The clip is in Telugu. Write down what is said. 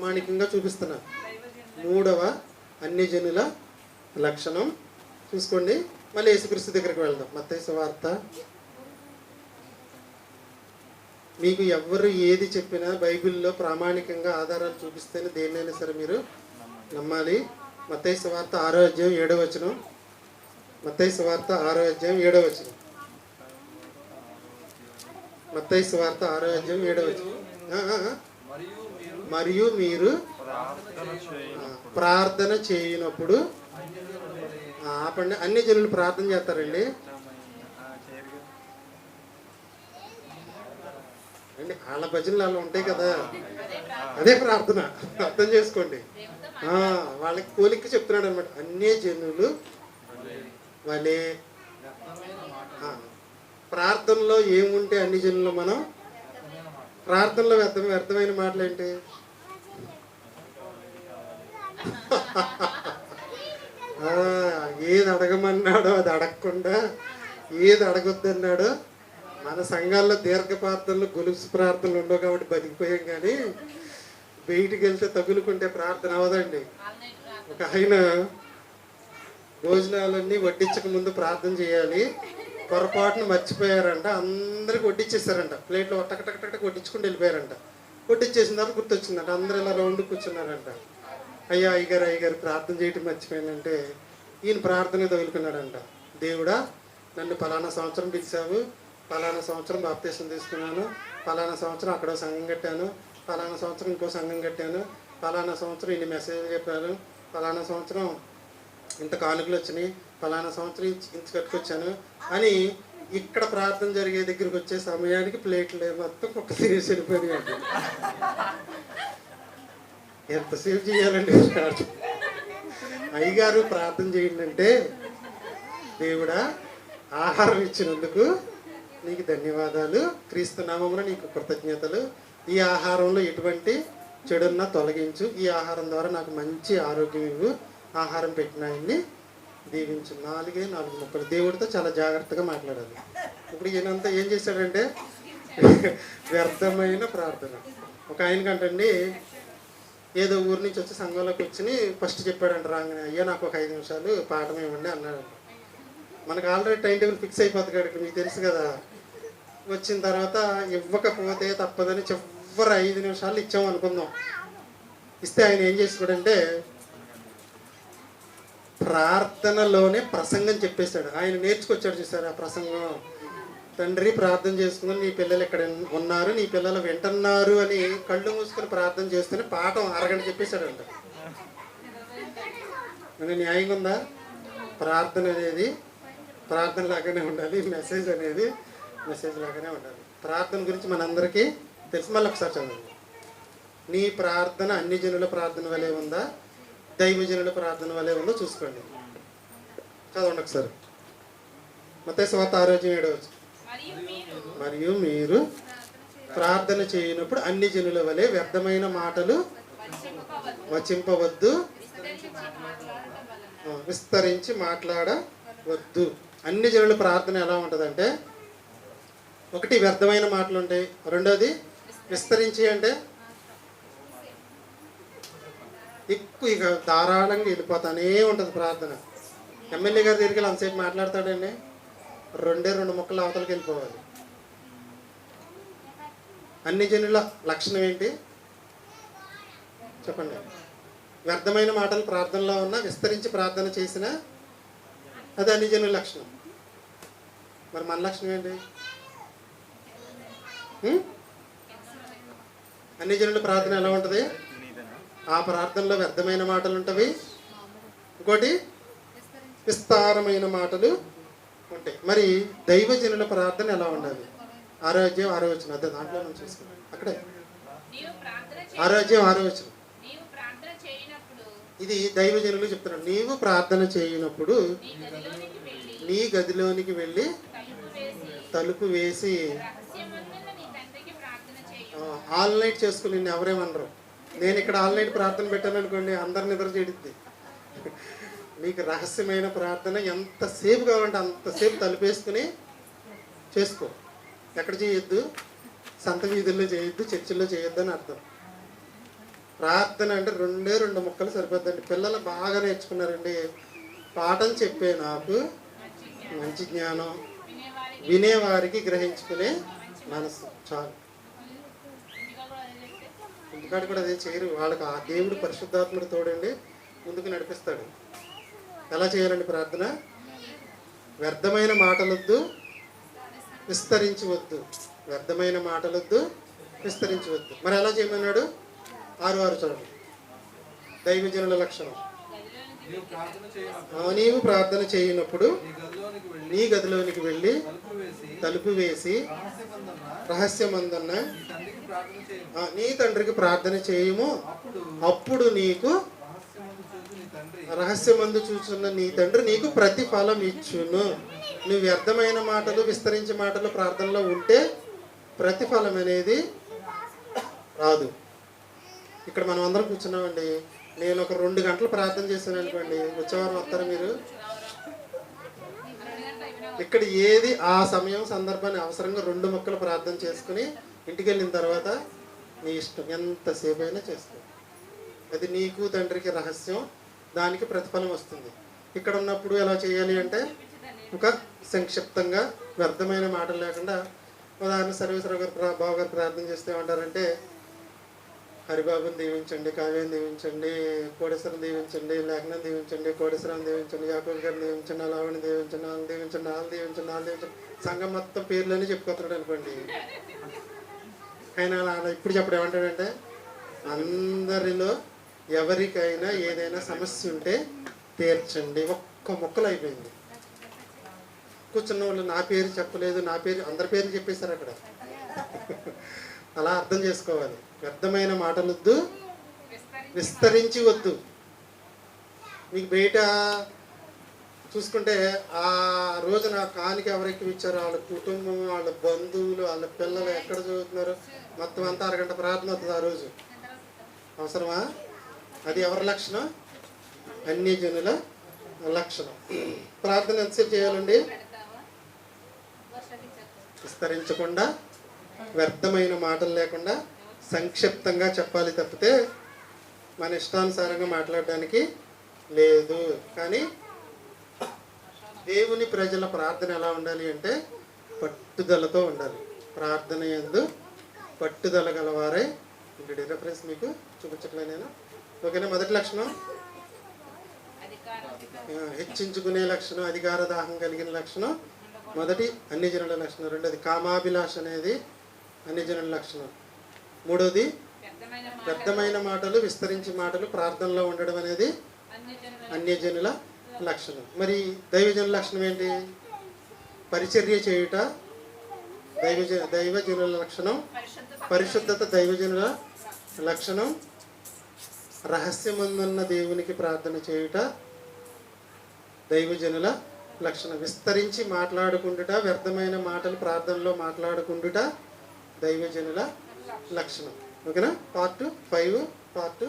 ప్రామాణికంగా చూపిస్తున్నారు. మూడవ అన్ని జనుల లక్షణం చూసుకోండి. మళ్ళీ యేసుక్రీస్తు దగ్గరికి వెళ్దాం. మత్తయి సువార్త. మీకు ఎవరు ఏది చెప్పినా బైబిల్లో ప్రామాణికంగా ఆధారాలు చూపిస్తేనే దేన్నైనా సరే మీరు నమ్మాలి. మత్తయి సువార్త 6వ అధ్యాయం 7వ వచనం. మత్తయి సువార్త 6వ అధ్యాయం 7వ వచనం. మత్తయి సువార్త 6వ అధ్యాయం 7వ వచనం. మరియు మీరు ప్రార్థన చేయనప్పుడు ఆపండి. అన్ని జనులు ప్రార్థన చేస్తారండి అండి. వాళ్ళ భజనలు అలా ఉంటాయి కదా, అదే ప్రార్థన. అర్థం చేసుకోండి. వాళ్ళకి పోలిక చెప్తున్నాడు అనమాట. అన్ని జనులు వలే. ప్రార్థనలో ఏముంటే అన్ని జనులు మనం ప్రార్థనలో వ్యర్థమైన మాటలు ఏంటి? ఏది అడగమన్నాడో అది అడగకుండా ఏది అడగొద్దన్నాడో. మన సంఘాల్లో దీర్ఘ ప్రార్థనలు గొలుసు ప్రార్థనలు ఉండవు కాబట్టి బతికిపోయాం. కానీ బయటికి వెళ్తే తగులుకుంటే ప్రార్థన అవదండి. ఒక ఆయన భోజనాలన్నీ వడ్డించక ముందు ప్రార్థన చేయాలి. పొరపాటును మర్చిపోయారంట. అందరికి వడ్డించేసారంట. ప్లేట్లో టకటకటక వడ్డించుకుంటూ వెళ్ళిపోయారంట. వడ్డించేసిన తర్వాత గుర్తొచ్చిందంట. అందరూ ఇలా రౌండ్ కూర్చున్నారంట. అయ్యగారు ప్రార్థన చేయటం మర్చిపోయానంటే ఈయన ప్రార్థన తగులుకున్నాడంట. దేవుడా, నన్ను పలానా సంవత్సరం పిలిచావు, పలానా సంవత్సరం బాప్తీసం తీసుకున్నాను, పలానా సంవత్సరం అక్కడ సంఘం కట్టాను, పలానా సంవత్సరం ఇంకో సంఘం కట్టాను, పలానా సంవత్సరం ఇన్ని మెసేజ్లు చెప్పాను, పలానా సంవత్సరం ఇంత కానుకలు వచ్చినాయి, పలానా సంవత్సరం ఇంత కట్టుకొచ్చాను అని ఇక్కడ ప్రార్థన జరిగే దగ్గరికి వచ్చే సమయానికి ప్లేట్లు మొత్తం కుక్క తిరిగి వెళ్ళిపోయాయి. ఎంతసేపు చేయాలండి? అయ్యగారు ప్రార్థన చేయండి అంటే, దేవుడా, ఆహారం ఇచ్చినందుకు నీకు ధన్యవాదాలు, క్రీస్తు నామమున నీకు కృతజ్ఞతలు, ఈ ఆహారంలో ఎటువంటి చెడున్నా తొలగించు, ఈ ఆహారం ద్వారా నాకు మంచి ఆరోగ్యం ఇవ్వు, ఆహారం పెట్టిన ఆయన్ని దీవించు. 4 ముక్కలు. దేవుడితో చాలా జాగ్రత్తగా మాట్లాడాలి. ఇప్పుడు ఈయనంతా ఏం చేశాడంటే వ్యర్థమైన ప్రార్థన. ఒక ఆయనకంటండి ఏదో ఊరి నుంచి వచ్చి సంఘంలోకి వచ్చి ఫస్ట్ చెప్పాడంట రాగానే, అయ్యా నాకు ఒక 5 నిమిషాలు పాఠం ఇవ్వండి అన్నాడంట. మనకు ఆల్రెడీ టైం టేబుల్ ఫిక్స్ అయిపోతుంది కదా, మీకు తెలుసు కదా. వచ్చిన తర్వాత ఇవ్వకపోతే తప్పదని చివరి 5 నిమిషాలు ఇచ్చాము అనుకుందాం. ఇస్తే ఆయన ఏం చేసాడంటే ప్రార్థనలోనే ప్రసంగం చెప్పేశాడు. ఆయన నేర్చుకొచ్చాడు. చూసారు ఆ ప్రసంగం? తండ్రి, ప్రార్థన చేసుకుని నీ పిల్లలు ఇక్కడ ఉన్నారు, నీ పిల్లలు వింటున్నారు అని కళ్ళు మూసుకొని ప్రార్థన చేస్తూనే పాఠం అరగంట చెప్పేశాడంట. మన న్యాయంగా ఉందా? ప్రార్థన అనేది ప్రార్థన లాగానే ఉండాలి, మెసేజ్ అనేది మెసేజ్ లాగానే ఉండాలి. ప్రార్థన గురించి మనందరికీ తెలుసు. మళ్ళీ ఒకసారి చదవండి. నీ ప్రార్థన అన్ని జనుల ప్రార్థన వలె ఉందా, దైవజనుల ప్రార్థన వలె ఉందో చూసుకోండి. చదవండి ఒకసారి. మత్తయి సువార్త 6వ అధ్యాయం 7వ వచనం. మరియు మీరు ప్రార్థన చేయనప్పుడు అన్ని జనుల వలె వ్యర్థమైన మాటలు వచింపవద్దు, విస్తరించి మాట్లాడవద్దు. అన్ని జనుల ప్రార్థన ఎలా ఉంటుందంటే, ఒకటి వ్యర్థమైన మాటలు ఉంటాయి, రెండోది విస్తరించి అంటే ఎక్కువ ఇక ధారాళంగా వెళ్ళిపోతానే ఉంటుంది ప్రార్థన. ఎమ్మెల్యే గారి దగ్గరికి వెళ్ళి అంతసేపు మాట్లాడతాడండి, 2 ముక్కలు అవతలకి వెళ్ళిపోవాలి. అన్ని జనుల లక్షణం ఏంటి చెప్పండి? వ్యర్థమైన మాటలు ప్రార్థనలో ఉన్న, విస్తరించి ప్రార్థన చేసిన, అది అన్ని జనుల లక్షణం. మరి మన లక్షణం ఏంటి? అన్ని జనుల ప్రార్థన ఎలా ఉంటుంది? ఆ ప్రార్థనలో వ్యర్థమైన మాటలు ఉంటవి, ఇంకోటి విస్తారమైన మాటలు ఉంటాయి. మరి దైవజనుల ప్రార్థన ఎలా ఉండాలి? 6వ అధ్యాయం 6వ వచనం. అదే దాంట్లో మనం చూసుకున్నాం. అక్కడే 6వ అధ్యాయం 6వ వచనం. ఇది దైవజనులు చెప్తున్నాడు. నీవు ప్రార్థన చేయనప్పుడు నీ గదిలోనికి వెళ్ళి తలుపు వేసి ఆల్ నైట్ చేసుకుని నిన్ను ఎవరేమనరు. నేను ఇక్కడ ఆల్ నైట్ ప్రార్థన పెట్టాను అనుకోండి, అందరు నిద్ర చేడిద్ది. నీకు రహస్యమైన ప్రార్థన ఎంతసేపు కావాలంటే అంతసేపు తలుపేసుకుని చేసుకో. ఎక్కడ చేయొద్దు? సంత వీధుల్లో చేయొద్దు, చర్చిల్లో చేయొద్దు అని అర్థం. ప్రార్థన అంటే రెండు ముక్కలు సరిపోద్దండి. పిల్లలు బాగా నేర్చుకున్నారండి. పాఠం చెప్పే నాకు మంచి జ్ఞానం, వినేవారికి గ్రహించుకునే మనసు చాలు. ఇంటికాడ కూడా అదే చేయరు. వాళ్ళకి ఆ దేవుడు పరిశుద్ధాత్ముడు తోడండి ముందుకు నడిపిస్తాడు. ఎలా చేయాలండి ప్రార్థన? వ్యర్థమైన మాటలొద్దు, విస్తరించవద్దు. వ్యర్థమైన మాటలొద్దు, విస్తరించవద్దు. మరి ఎలా చేయమన్నాడు? 6 చూడండి. దైవజనుల లక్షణం. నీవు ప్రార్థన చేయనప్పుడు నీ గదిలోనికి వెళ్ళి తలుపు వేసి రహస్యమందున్న నీ తండ్రికి ప్రార్థన చేయము. అప్పుడు నీకు రహస్యమందు చూచున్న నీ తండ్రి నీకు ప్రతిఫలం ఇచ్చును. నువ్వు వ్యర్థమైన మాటలు, విస్తరించే మాటలు ప్రార్థనలో ఉంటే ప్రతిఫలం అనేది రాదు. ఇక్కడ మనం అందరం కూర్చున్నామండి. నేను ఒక 2 గంటలు ప్రార్థన చేశాను అనుకోండి, వచ్చేవారం వస్తారు మీరు. ఇక్కడ ఏది ఆ సమయం సందర్భాన్ని అవసరంగా 2 ముక్కలు ప్రార్థన చేసుకుని ఇంటికి వెళ్ళిన తర్వాత నీ ఇష్టం ఎంతసేపు అయినా చేసుకో. అది నీకు తండ్రికి రహస్యం, దానికి ప్రతిఫలం వస్తుంది. ఇక్కడ ఉన్నప్పుడు ఎలా చేయాలి అంటే ఒక సంక్షిప్తంగా వ్యర్థమైన మాటలు లేకుండా, ఉదాహరణ సర్వేశ్వర గారు బాబు గారు ప్రార్థన చేస్తే ఏమంటారంటే, హరిబాబుని దీవించండి, కావ్యాన్ని దీవించండి, కోడేశ్వరం దీవించండి, లేఖనం దీవించండి, కోడేశ్వరం దీవించండి, యాకోబు గారిని దీవించండి, అలావని దీవించండి, వాళ్ళని దీవించండి, వాళ్ళని దీవించండి, వాళ్ళని దీవించండి. సంఘం మొత్తం పేర్లని చెప్పుకొస్తున్నాడు అనుకోండి. ఆయన అలా ఇప్పుడు చెప్పడం ఏమంటాడంటే, అందరిలో ఎవరికైనా ఏదైనా సమస్య ఉంటే తీర్చండి. ఒక్క ముక్కలు అయిపోయింది. కూర్చున్న వాళ్ళు నా పేరు చెప్పలేదు, నా పేరు అందరి పేర్లు చెప్పేశారు అక్కడ. అలా అర్థం చేసుకోవాలి. వ్యర్థమైన మాటలొద్దు, విస్తరించి వద్దు. మీకు బయట చూసుకుంటే ఆ రోజున కానికి ఎవరికి ఇచ్చారో వాళ్ళ కుటుంబం, వాళ్ళ బంధువులు, వాళ్ళ పిల్లలు ఎక్కడ చదువుతున్నారు మొత్తం అంతా అరగంట ప్రార్థన అవుతుంది ఆ రోజు. అవసరమా? అది ఎవరి లక్షణం? అన్యజనుల లక్షణం. ప్రార్థన ఎంతసేపు చేయాలండి? విస్తరించకుండా, వ్యర్థమైన మాటలు లేకుండా సంక్షిప్తంగా చెప్పాలి తప్పితే మన ఇష్టానుసారంగా మాట్లాడడానికి లేదు. కానీ దేవుని ప్రజల ప్రార్థన ఎలా ఉండాలి అంటే పట్టుదలతో ఉండాలి. ప్రార్థన యందు పట్టుదల గలవారే. ఇక్కడ రెఫరెన్స్ మీకు చూపించట్లేదు నేను. ఓకేనా? మొదటి లక్షణం హెచ్చించుకునే లక్షణం, అధికార దాహం కలిగిన లక్షణం. మొదటి అన్యజనుల లక్షణం. రెండోది కామాభిలాష అనేది అన్యజనుల లక్షణం. మూడోది వ్యర్థమైన మాటలు, విస్తరించి మాటలు ప్రార్థనలో ఉండడం అనేది అన్యజనుల లక్షణం. మరి దైవజనుల లక్షణం ఏంటి? పరిచర్య చేయుట దైవజనుల లక్షణం. పరిశుద్ధత దైవజనుల లక్షణం. రహస్యమందున్న దేవునికి ప్రార్థన చేయుట దైవజనుల లక్షణం. విస్తరించి మాట్లాడుకుంటుట, వ్యర్థమైన మాటలు ప్రార్థనలో మాట్లాడుకుంటుట దైవజనుల లక్షణం. ఓకేనా? Part 5 part